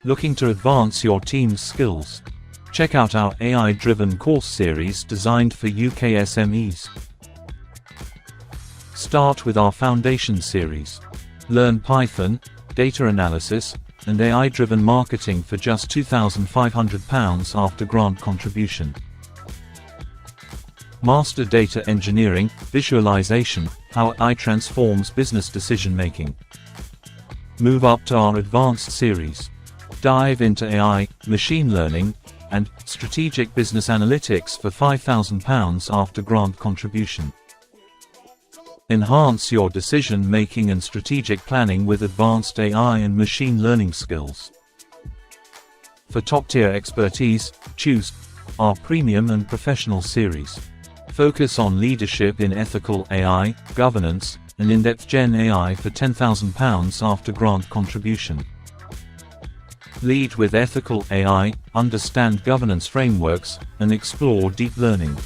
Looking to advance your team's skills? Check out our AI-driven course series designed for UK SMEs. Start with our Foundation series. Learn Python, data analysis, and AI-driven marketing for just £2,500 after grant contribution. Master data engineering, visualization, how AI transforms business decision-making. Move up to our Advanced series. Dive into AI, machine learning, and strategic business analytics for £5,000 after grant contribution. Enhance your decision-making and strategic planning with advanced AI and machine learning skills. For top-tier expertise, choose our Premium and Professional series. Focus on leadership in ethical AI, governance, and in-depth Gen AI for £10,000 after grant contribution. Lead with ethical AI, understand governance frameworks, and explore deep learning.